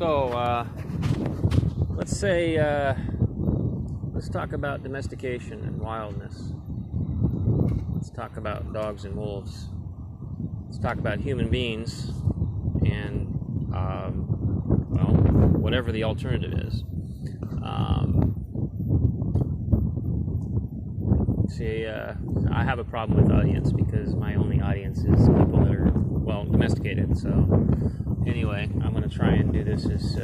So, let's talk about domestication and wildness. Let's talk about dogs and wolves. Let's talk about human beings and, whatever the alternative is. I have a problem with audience because my only audience is people that are, domesticated. So, anyway, I'm going to try and do this as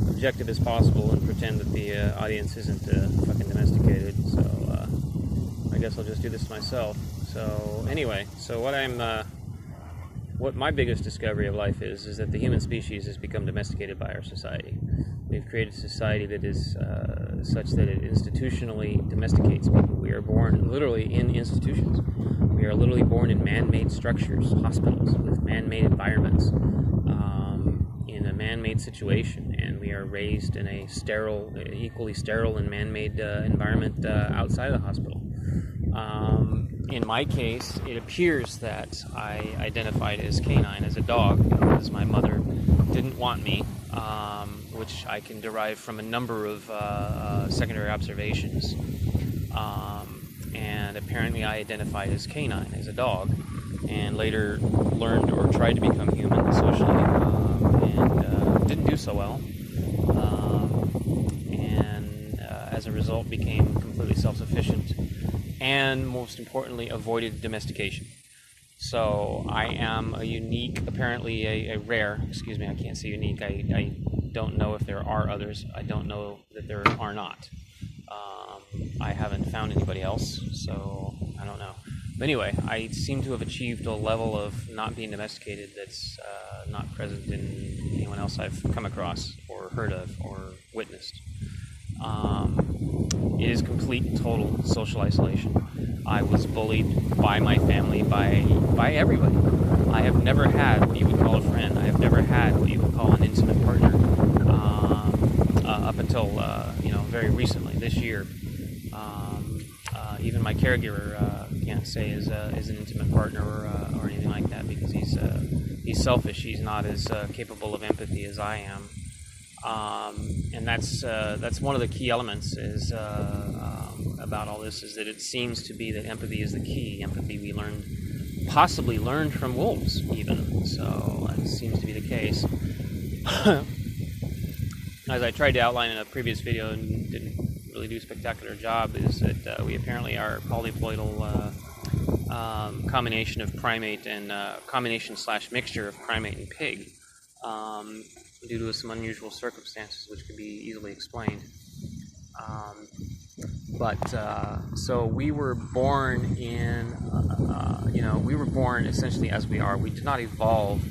objective as possible and pretend that the audience isn't fucking domesticated. So, I guess I'll just do this myself. So, anyway, what my biggest discovery of life is that the human species has become domesticated by our society. We've created a society that is such that it institutionally domesticates people. We are born literally in institutions. We are literally born in man-made structures, hospitals, with man-made environments, in a man-made situation, and we are raised in a equally sterile and man-made environment outside of the hospital. In my case, it appears that I identified as canine, as a dog, because my mother didn't want me, which I can derive from a number of secondary observations. And apparently I identified as canine, as a dog, and later learned or tried to become human socially, and didn't do so well. And as a result became completely self-sufficient, and most importantly avoided domestication. So I am a unique, apparently a rare, I can't say unique, I don't know if there are others, I don't know that there are not. I haven't found anybody else, so I don't know. But anyway, I seem to have achieved a level of not being domesticated that's not present in anyone else I've come across or heard of or witnessed. It is complete, total social isolation. I was bullied by my family, by everybody. I have never had what you would call a friend. I have never had what you would call an intimate partner up until very recently, this year. Even my caregiver can't say is an intimate partner or anything like that because he's selfish. He's not as capable of empathy as I am. And that's one of the key elements is about all this, is that it seems to be that empathy is the key. Empathy we possibly learned from wolves even, so that seems to be the case. As I tried to outline in a previous video and didn't really do a spectacular job, is that we apparently are polyploidal combination of primate and combination/mixture of primate and pig. Due to some unusual circumstances which could be easily explained. So we were born we were born essentially as we are. We did not evolve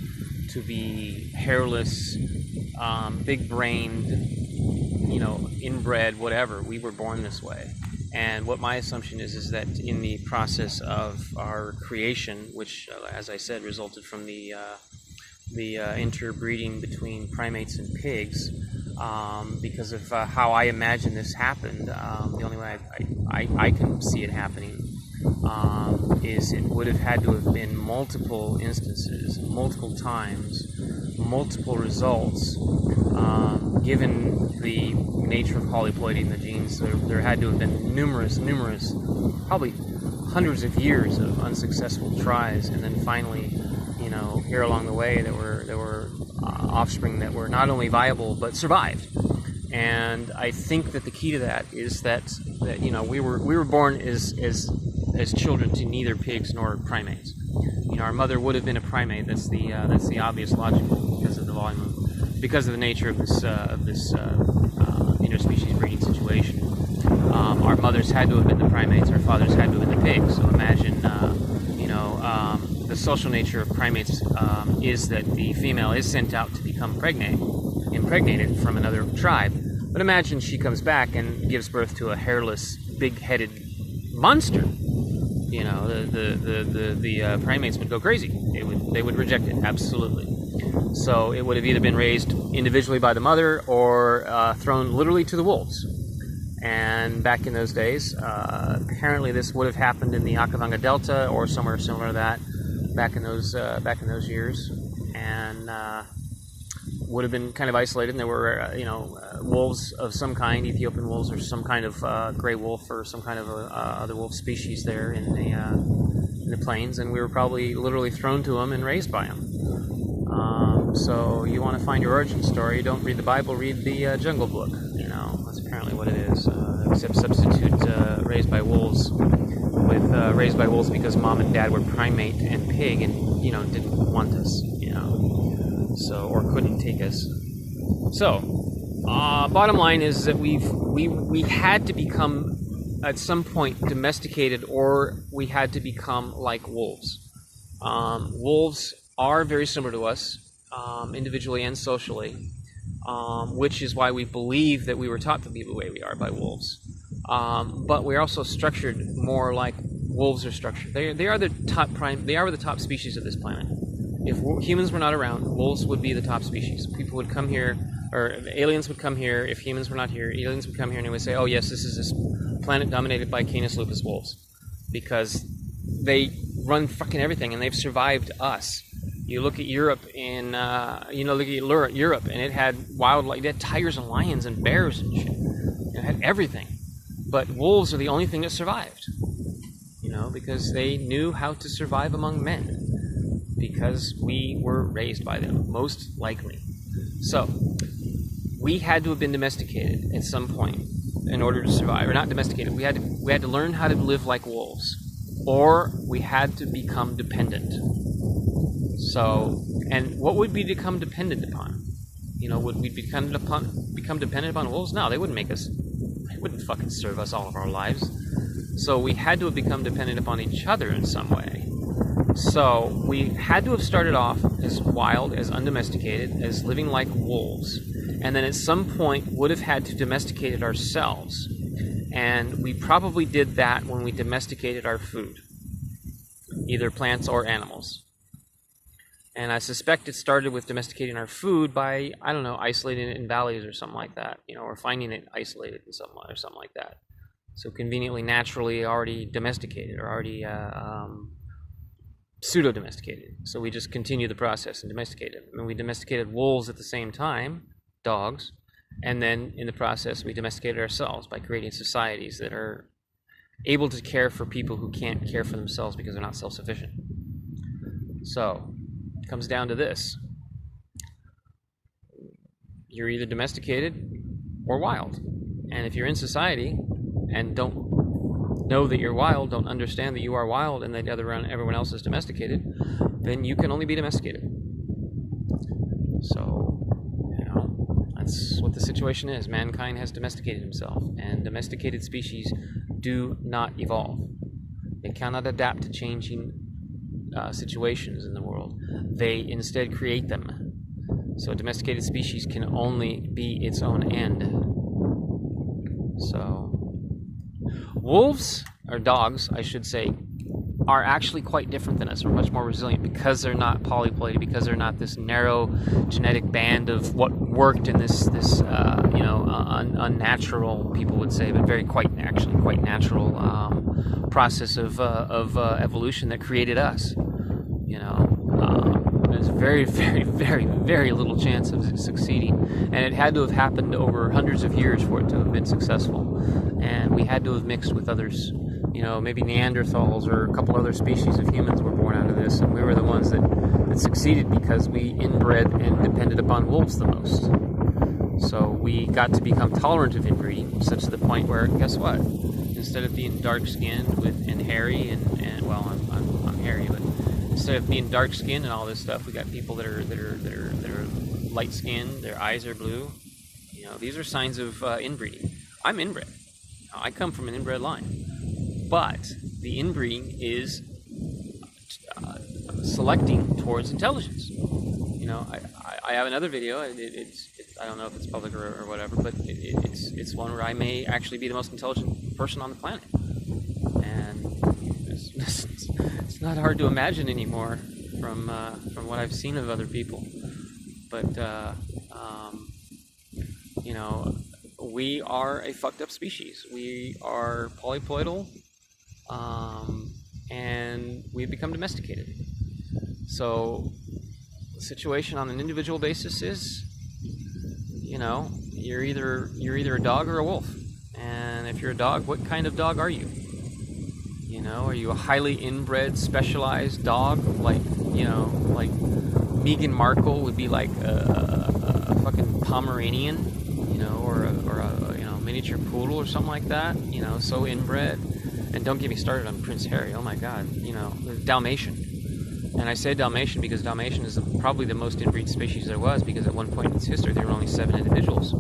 to be hairless, big-brained, inbred, whatever. We were born this way. And what my assumption is that in the process of our creation, which, as I said, resulted from the interbreeding between primates and pigs, because of how I imagine this happened. The only way I can see it happening is it would have had to have been multiple instances, multiple times, multiple results, given the nature of polyploidy the genes. There had to have been numerous, probably hundreds of years of unsuccessful tries, and then finally, here along the way, there were offspring that were not only viable but survived. And I think that the key to that is that we were born as children to neither pigs nor primates. Our mother would have been a primate. That's the obvious logical because of the volume, because of the nature of this interspecies breeding situation. Our mothers had to have been the primates. Our fathers had to have been the pigs. So imagine the social nature of primates is that the female is sent out to become impregnated from another tribe. But imagine she comes back and gives birth to a hairless, big-headed monster. The primates would go crazy. They would reject it, absolutely. So it would have either been raised individually by the mother or thrown literally to the wolves. And back in those days, apparently this would have happened in the Okavanga Delta or somewhere similar to that back in those years. And would have been kind of isolated, and there were wolves of some kind, Ethiopian wolves, or some kind of gray wolf, or some kind of other wolf species there in the plains, and we were probably literally thrown to them and raised by them. So you want to find your origin story, don't read the Bible, read the Jungle Book. That's apparently what it is. Except substitute raised by wolves with raised by wolves because mom and dad were primate and pig, and didn't want us, so, or couldn't take us. So, bottom line is that we had to become at some point domesticated, or we had to become like wolves. Wolves are very similar to us, individually and socially, which is why we believe that we were taught to be the way we are by wolves. But we're also structured more like wolves are structured. They are the top species of this planet. If humans were not around, wolves would be the top species. People would come here, or aliens would come here. If humans were not here, aliens would come here and they would say, "Oh yes, this is this planet dominated by Canis lupus wolves," because they run fucking everything and they've survived us. You look at Europe and Europe, and it had wildlife. It had tigers and lions and bears and shit. It had everything. But wolves are the only thing that survived. Because they knew how to survive among men. Because we were raised by them, most likely. So, we had to have been domesticated at some point in order to survive. Or not domesticated. We had to learn how to live like wolves. Or we had to become dependent. So, and what would we become dependent upon? Would we become dependent upon wolves? No, they wouldn't make us. They wouldn't fucking serve us all of our lives. So we had to have become dependent upon each other in some way. So we had to have started off as wild, as undomesticated, as living like wolves. And then at some point would have had to domesticate it ourselves. And we probably did that when we domesticated our food. Either plants or animals. And I suspect it started with domesticating our food by, isolating it in valleys or something like that, or finding it isolated in something or something like that. So conveniently, naturally, already domesticated, or already pseudo-domesticated. So we just continue the process and domesticated. And we domesticated wolves at the same time, dogs, and then in the process we domesticated ourselves by creating societies that are able to care for people who can't care for themselves because they're not self-sufficient. So it comes down to this. You're either domesticated or wild. And if you're in society and don't know that you're wild, don't understand that you are wild and that everyone else is domesticated, then you can only be domesticated. So, that's what the situation is. Mankind has domesticated himself, and domesticated species do not evolve. They cannot adapt to changing situations in the world. They instead create them. So a domesticated species can only be its own end. So wolves, or dogs, I should say, are actually quite different than us. We're much more resilient because they're not polyploided, because they're not this narrow genetic band of what worked in this unnatural, people would say, but quite natural process of evolution that created us. There's very, very, very, very little chance of it succeeding, and it had to have happened over hundreds of years for it to have been successful. And we had to have mixed with others. Maybe Neanderthals or a couple other species of humans were born out of this, and we were the ones that succeeded because we inbred and depended upon wolves the most. So we got to become tolerant of inbreeding, such to the point where, guess what? Instead of being dark-skinned and hairy, and well, I'm hairy, but instead of being dark-skinned and all this stuff, we got people that are light-skinned. Their eyes are blue. These are signs of inbreeding. I'm inbred. I come from an inbred line. But the inbreeding is selecting towards intelligence. I have another video. It's I don't know if it's public or whatever, but it's one where I may actually be the most intelligent person on the planet, and it's not hard to imagine anymore from what I've seen of other people. But we are a fucked up species. We are polyploidal. And we've become domesticated. So the situation on an individual basis is, you know, you're either a dog or a wolf. And if you're a dog, what kind of dog are you? You know, are you a highly inbred, specialized dog, like, you know, like Meghan Markle would be like a fucking Pomeranian, you know, or a you know, miniature poodle or something like that, you know, so inbred. And don't get me started on Prince Harry. Oh my God, you know, Dalmatian. And I say Dalmatian because Dalmatian is probably the most inbreed species there was, because at one point in its history there were only 7 individuals.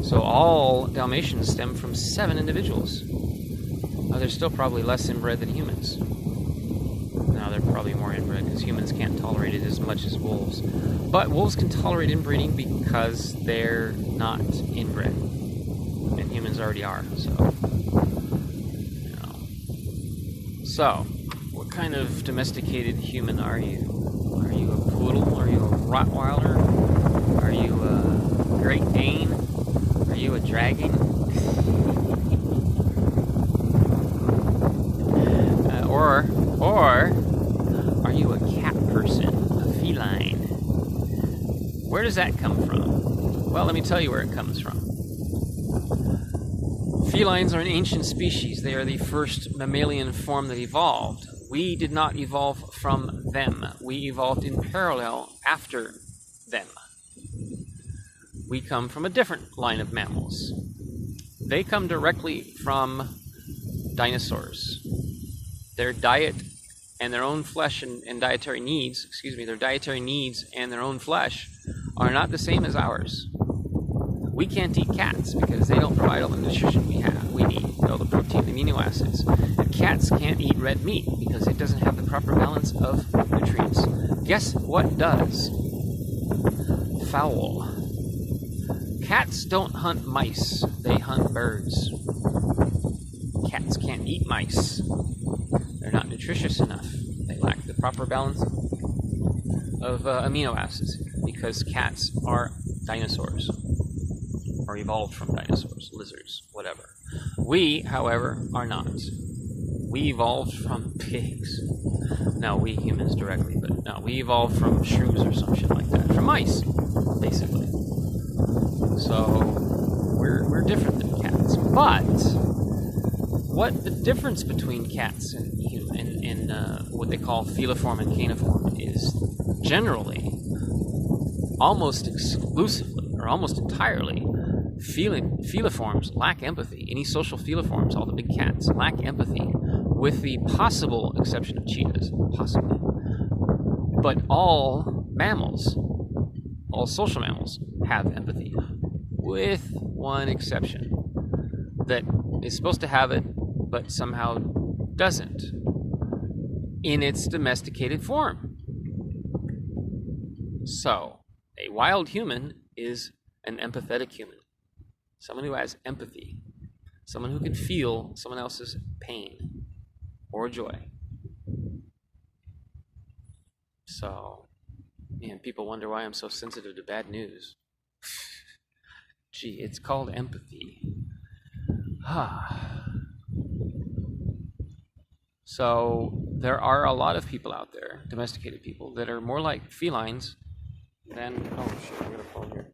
So all Dalmatians stem from 7 individuals. They're still probably less inbred than humans. No, they're probably more inbred because humans can't tolerate it as much as wolves. But wolves can tolerate inbreeding because they're not inbred. And humans already are, so. You know. So, what kind of domesticated human are you? Are you a poodle? Are you a Rottweiler? Are you a Great Dane? Are you a dragon? Or are you a cat person, a feline? Where does that come from? Well, let me tell you where it comes from. Felines are an ancient species. They are the first mammalian form that evolved. We did not evolve from them. We evolved in parallel after them. We come from a different line of mammals. They come directly from dinosaurs. Their diet and their own flesh and dietary needs, their dietary needs and their own flesh are not the same as ours. We can't eat cats because they don't provide all the nutrition we need, all the protein, the amino acids. And cats can't eat red meat because it doesn't have the proper balance of nutrients. Guess what does? Fowl. Cats don't hunt mice, they hunt birds. Cats can't eat mice. They're not nutritious enough. They lack the proper balance of amino acids because cats are dinosaurs, or evolved from dinosaurs, lizards, whatever. We, however, are not. We evolved from pigs. No, we humans directly, but no, we evolved from shrews or some shit like that. From mice, basically. So, we're different than cats. But what the difference between cats and what they call feliform and caniform is generally, almost exclusively, or almost entirely, feliforms lack empathy. Any social feliforms, all the big cats, lack empathy, with the possible exception of cheetahs, possibly. But all mammals, all social mammals, have empathy, with one exception, that is supposed to have it, but somehow doesn't, in its domesticated form. So, a wild human is an empathetic human. Someone who has empathy. Someone who can feel someone else's pain or joy. So, man, people wonder why I'm so sensitive to bad news. Gee, it's called empathy. So there are a lot of people out there, domesticated people, that are more like felines than... Oh shit, I got a phone here.